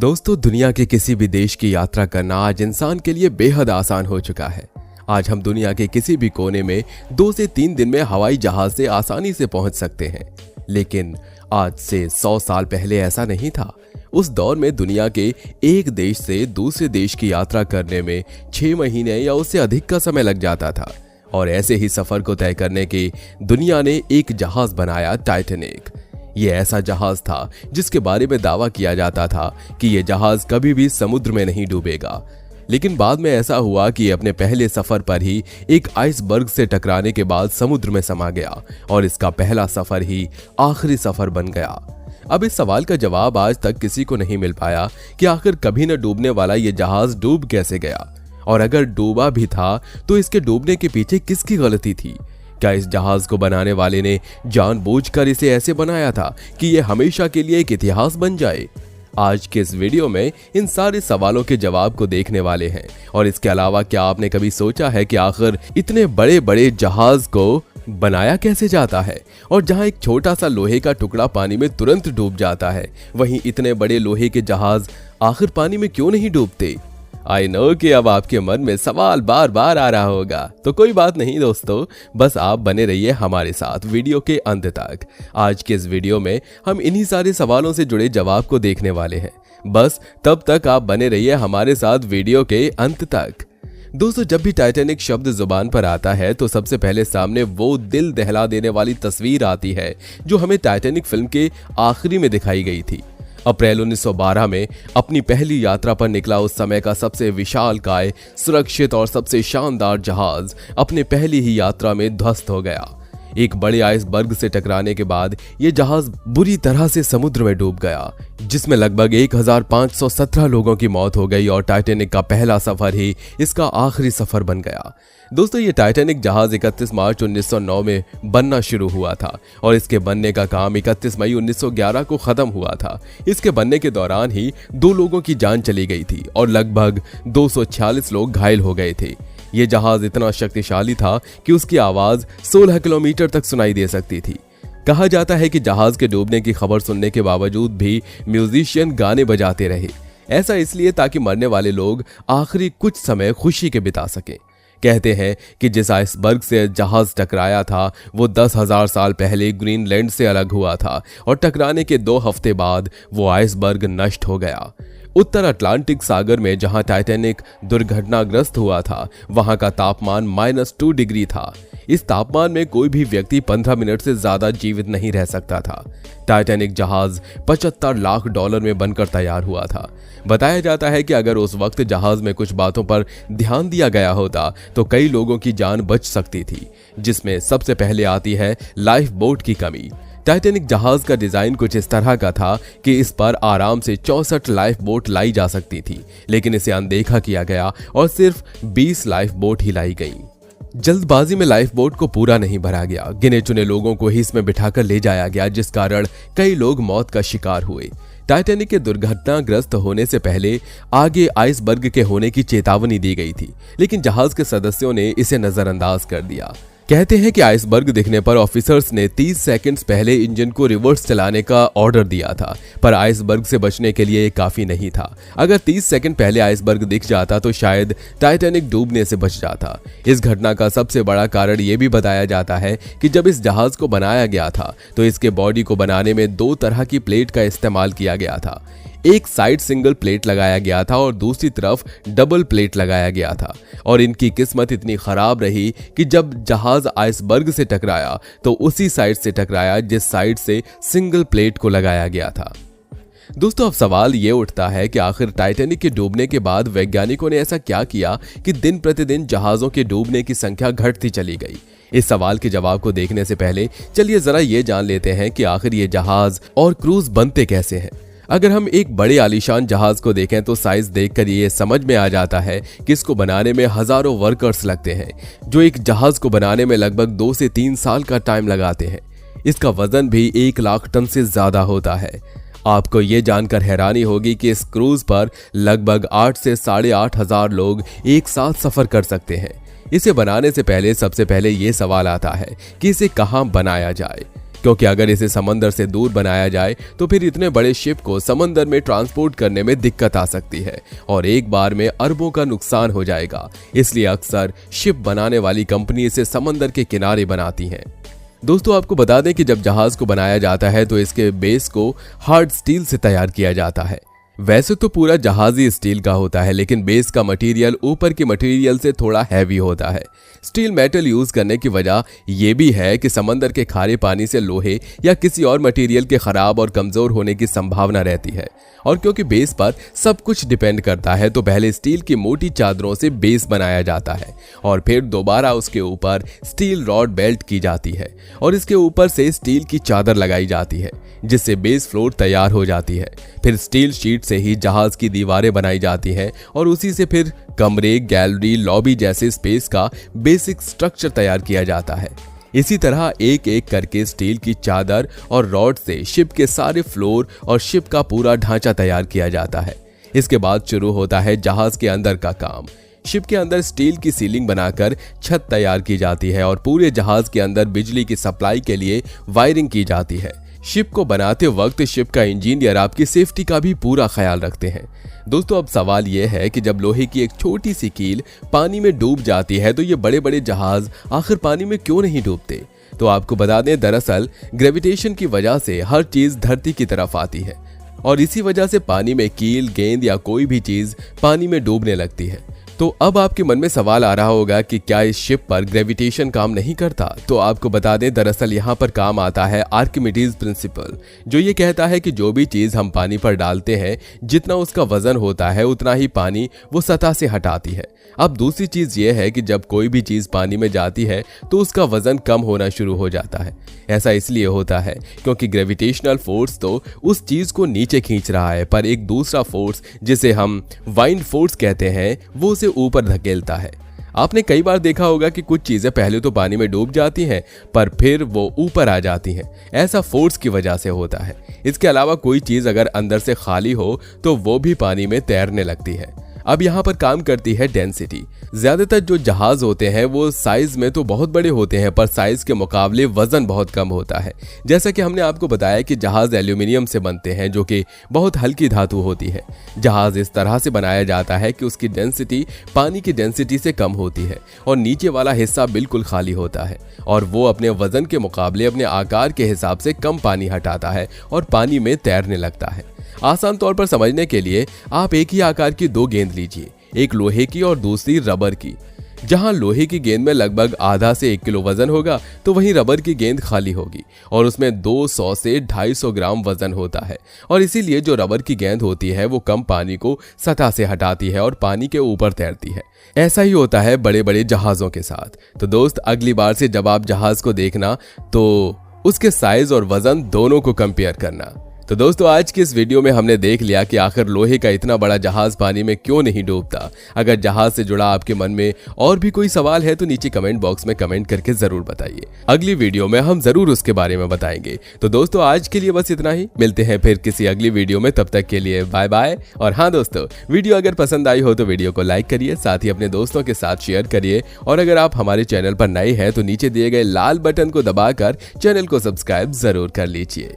दोस्तों, दुनिया के किसी भी देश की यात्रा करना आज इंसान के लिए बेहद आसान हो चुका है। आज हम दुनिया के किसी भी कोने में 2 से 3 दिन में हवाई जहाज से आसानी से पहुंच सकते हैं। लेकिन आज से 100 साल पहले ऐसा नहीं था। उस दौर में दुनिया के एक देश से दूसरे देश की यात्रा करने में 6 महीने या उससे अधिक का समय लग जाता था। और ऐसे ही सफर को तय करने के दुनिया ने एक जहाज बनाया, टाइटैनिक। ये ऐसा जहाज था जिसके बारे में दावा किया जाता था कि ये जहाज कभी भी समुद्र में नहीं डूबेगा। लेकिन बाद में ऐसा हुआ कि अपने पहले सफर पर ही एक आइसबर्ग से टकराने के बाद समुद्र में समा गया और इसका पहला सफर ही आखिरी सफर बन गया। अब इस सवाल का जवाब आज तक किसी को नहीं मिल पाया कि आखिर कभी न डूबने वाला ये जहाज डूब कैसे गया, और अगर डूबा भी था तो इसके डूबने के पीछे किसकी गलती थी। क्या इस जहाज को बनाने वाले ने जानबूझकर इसे ऐसे बनाया था कि यह हमेशा के लिए एक इतिहास बन जाए? आज के इस वीडियो में इन सारे सवालों के जवाब को देखने वाले हैं। और इसके अलावा क्या आपने कभी सोचा है कि आखिर इतने बड़े बड़े जहाज को बनाया कैसे जाता है, और जहां एक छोटा सा लोहे का टुकड़ा पानी में तुरंत डूब जाता है, वहीं इतने बड़े लोहे के जहाज आखिर पानी में क्यों नहीं डूबते? आई नो कि अब आपके मन में सवाल बार बार आ रहा होगा, तो कोई बात नहीं दोस्तों, बस आप बने रहिए हमारे साथ वीडियो के अंत तक। आज के इस वीडियो में हम इन्हीं सारे सवालों से जुड़े जवाब को देखने वाले हैं। बस तब तक आप बने रहिए हमारे साथ वीडियो के अंत तक। दोस्तों, जब भी टाइटैनिक शब्द जुबान पर आता है तो सबसे पहले सामने वो दिल दहला देने वाली तस्वीर आती है जो हमें टाइटैनिक फिल्म के आखिरी में दिखाई गई थी। अप्रैल 1912 में अपनी पहली यात्रा पर निकला उस समय का सबसे विशालकाय, सुरक्षित और सबसे शानदार जहाज अपने पहली ही यात्रा में ध्वस्त हो गया। एक बड़े आइसबर्ग से टकराने के बाद यह जहाज बुरी तरह से समुद्र में डूब गया, जिसमें लगभग 1517 लोगों की मौत हो गई और टाइटैनिक का पहला सफर ही इसका आखिरी सफर बन गया। दोस्तों, ये टाइटैनिक जहाज 31 मार्च 1909 में बनना शुरू हुआ था और इसके बनने का काम 31 मई 1911 को खत्म हुआ था। इसके बनने के दौरान ही 2 लोगों की जान चली गई थी और लगभग 246 लोग घायल हो गए थे। ये जहाज इतना शक्तिशाली था कि उसकी आवाज 16 किलोमीटर तक सुनाई दे सकती थी। कहा जाता है कि जहाज के डूबने की खबर सुनने के बावजूद भी म्यूजिशियन गाने बजाते रहे। ऐसा इसलिए ताकि मरने वाले लोग आखिरी कुछ समय खुशी के बिता सकें। कहते हैं कि जिस आइसबर्ग से जहाज टकराया था वो 10,000 साल पहले ग्रीनलैंड से अलग हुआ था और टकराने के 2 हफ्ते बाद वो आइसबर्ग नष्ट हो गया। उत्तर अटलांटिक सागर में जहां टाइटैनिक दुर्घटनाग्रस्त हुआ था, वहां का तापमान -2 डिग्री था। इस तापमान में कोई भी व्यक्ति 15 मिनट से ज्यादा जीवित नहीं रह सकता था। टाइटैनिक जहाज $75 लाख में बनकर तैयार हुआ था। बताया जाता है कि अगर उस वक्त जहाज में कुछ बातों पर ध्यान दिया गया होता तो कई लोगों की जान बच सकती थी, जिसमें सबसे पहले आती है लाइफ बोट की कमी। टाइटैनिक जहाज का डिजाइन कुछ इस तरह का था कि इस पर आराम से 64 लाइफ बोट लाई जा सकती थी, लेकिन इसे अनदेखा किया गया और सिर्फ 20 लाइफ बोट ही लाई गई। जल्दबाजी में लाइफ बोट को पूरा नहीं भरा गया। गिने चुने लोगों को ही इसमें बिठाकर ले जाया गया, जिस कारण कई लोग मौत का शिकार हुए। टाइटैनिक के दुर्घटनाग्रस्त होने से पहले आगे आइसबर्ग के होने की चेतावनी दी गई थी, लेकिन जहाज के सदस्यों ने इसे नजरअंदाज कर दिया। कहते हैं कि आइसबर्ग दिखने पर ऑफिसर्स ने 30 सेकंड्स पहले इंजन को रिवर्स चलाने का ऑर्डर दिया था, पर आइसबर्ग से बचने के लिए काफी नहीं था। अगर 30 सेकंड पहले आइसबर्ग दिख जाता तो शायद टाइटैनिक डूबने से बच जाता। इस घटना का सबसे बड़ा कारण यह भी बताया जाता है कि जब इस जहाज को बनाया गया था तो इसके बॉडी को बनाने में 2 तरह की प्लेट का इस्तेमाल किया गया था। एक साइड सिंगल प्लेट लगाया गया था और दूसरी तरफ डबल प्लेट लगाया गया था, और इनकी किस्मत इतनी खराब रही कि जब जहाज आइसबर्ग से टकराया तो उसी साइड से टकराया जिस साइड से सिंगल प्लेट को लगाया गया था। दोस्तों, अब सवाल ये उठता है कि आखिर टाइटैनिक के डूबने के बाद वैज्ञानिकों ने ऐसा क्या किया कि दिन प्रतिदिन जहाजों के डूबने की संख्या घटती चली गई। इस सवाल के जवाब को देखने से पहले चलिए जरा ये जान लेते हैं कि आखिर ये जहाज और क्रूज बनते कैसे हैं। अगर हम एक बड़े आलीशान जहाज को देखें तो साइज देखकर ये समझ में आ जाता है कि इसको बनाने में हजारों वर्कर्स लगते हैं, जो एक जहाज को बनाने में लगभग 2 से 3 साल का टाइम लगाते हैं। इसका वजन भी 1 लाख टन से ज्यादा होता है। आपको ये जानकर हैरानी होगी कि इस क्रूज पर लगभग 8 से 8,500 हजार लोग एक साथ सफर कर सकते हैं। इसे बनाने से पहले सबसे पहले ये सवाल आता है कि इसे कहाँ बनाया जाए। क्योंकि अगर इसे समंदर से दूर बनाया जाए तो फिर इतने बड़े शिप को समंदर में ट्रांसपोर्ट करने में दिक्कत आ सकती है और एक बार में अरबों का नुकसान हो जाएगा। इसलिए अक्सर शिप बनाने वाली कंपनी इसे समंदर के किनारे बनाती हैं। दोस्तों आपको बता दें कि जब जहाज को बनाया जाता है तो इसके बेस को हार्ड स्टील से तैयार किया जाता है। वैसे तो पूरा जहाज ही स्टील का होता है, लेकिन बेस का मटेरियल ऊपर के मटेरियल से थोड़ा हैवी होता है। स्टील मेटल यूज करने की वजह यह भी है कि समंदर के खारे पानी से लोहे या किसी और मटेरियल के खराब और कमजोर होने की संभावना रहती है। और क्योंकि बेस पर सब कुछ डिपेंड करता है तो पहले स्टील की मोटी चादरों से बेस बनाया जाता है और फिर दोबारा उसके ऊपर स्टील रॉड बेल्ट की जाती है और इसके ऊपर से स्टील की चादर लगाई जाती है, जिससे बेस फ्लोर तैयार हो जाती है। फिर स्टील शीट से ही जहाज की दीवारें बनाई जाती हैं और उसी से फिर कमरे, गैलरी, लॉबी जैसे स्पेस का बेसिक स्ट्रक्चर तैयार किया जाता है। इसी तरह एक एक करके स्टील की चादर और रॉड से शिप के सारे फ्लोर और शिप का पूरा ढांचा तैयार किया जाता है। इसके बाद शुरू होता है जहाज के अंदर का काम। शिप के अंदर स्टील की सीलिंग बनाकर छत तैयार की जाती है और पूरे जहाज के अंदर बिजली की सप्लाई के लिए वायरिंग की जाती है। शिप को बनाते वक्त शिप का इंजीनियर आपकी सेफ्टी का भी पूरा ख्याल रखते हैं। दोस्तों अब सवाल यह है कि जब लोहे की एक छोटी सी कील पानी में डूब जाती है तो ये बड़े बड़े जहाज आखिर पानी में क्यों नहीं डूबते? तो आपको बता दें, दरअसल ग्रेविटेशन की वजह से हर चीज धरती की तरफ आती है और इसी वजह से पानी में कील, गेंद या कोई भी चीज पानी में डूबने लगती है। तो अब आपके मन में सवाल आ रहा होगा कि क्या इस शिप पर ग्रेविटेशन काम नहीं करता? तो आपको बता दें, दरअसल यहाँ पर काम आता है आर्किमिडीज प्रिंसिपल, जो ये कहता है कि जो भी चीज हम पानी पर डालते हैं, जितना उसका वजन होता है उतना ही पानी वो सतह से हटाती है। अब दूसरी चीज ये है कि जब कोई भी चीज पानी में जाती है तो उसका वजन कम होना शुरू हो जाता है। ऐसा इसलिए होता है क्योंकि ग्रेविटेशनल फोर्स तो उस चीज को नीचे खींच रहा है, पर एक दूसरा फोर्स जिसे हम वाइंड फोर्स कहते हैं वो उसे ऊपर धकेलता है। आपने कई बार देखा होगा कि कुछ चीजें पहले तो पानी में डूब जाती हैं पर फिर वो ऊपर आ जाती हैं। ऐसा फोर्स की वजह से होता है। इसके अलावा कोई चीज अगर अंदर से खाली हो तो वो भी पानी में तैरने लगती है। अब यहाँ पर काम करती है डेंसिटी। ज्यादातर जो जहाज होते हैं वो साइज में तो बहुत बड़े होते हैं पर साइज के मुकाबले वजन बहुत कम होता है। जैसा कि हमने आपको बताया कि जहाज एल्यूमिनियम से बनते हैं जो कि बहुत हल्की धातु होती है। जहाज इस तरह से बनाया जाता है कि उसकी डेंसिटी पानी की डेंसिटी से कम होती है और नीचे वाला हिस्सा बिल्कुल खाली होता है और वो अपने वजन के मुकाबले अपने आकार के हिसाब से कम पानी हटाता है और पानी में तैरने लगता है। आसान तौर पर समझने के लिए आप एक ही आकार की दो गेंद लीजिए, एक लोहे की और दूसरी रबर की। जहां लोहे की गेंद में लगभग आधा से 1 किलो वजन होगा तो वहीं रबर की गेंद खाली होगी और उसमें 200 से 250 ग्राम वजन होता है और इसीलिए जो रबर की गेंद होती है वो कम पानी को सतह से हटाती है और पानी के ऊपर तैरती है। ऐसा ही होता है बड़े बड़े जहाजों के साथ। तो दोस्त अगली बार से जब आप जहाज को देखना तो उसके साइज और वजन दोनों को कंपेयर करना। तो दोस्तों आज की इस वीडियो में हमने देख लिया कि आखिर लोहे का इतना बड़ा जहाज पानी में क्यों नहीं डूबता। अगर जहाज से जुड़ा आपके मन में और भी कोई सवाल है तो नीचे कमेंट बॉक्स में कमेंट करके जरूर बताइए। अगली वीडियो में हम जरूर उसके बारे में बताएंगे। तो दोस्तों आज के लिए बस इतना ही, मिलते हैं फिर किसी अगली वीडियो में। तब तक के लिए बाय बाय। और हाँ दोस्तों, वीडियो अगर पसंद आई हो तो वीडियो को लाइक करिए, साथ ही अपने दोस्तों के साथ शेयर करिए और अगर आप हमारे चैनल पर नए हैं तो नीचे दिए गए लाल बटन को दबाकर चैनल को सब्सक्राइब जरूर कर लीजिए।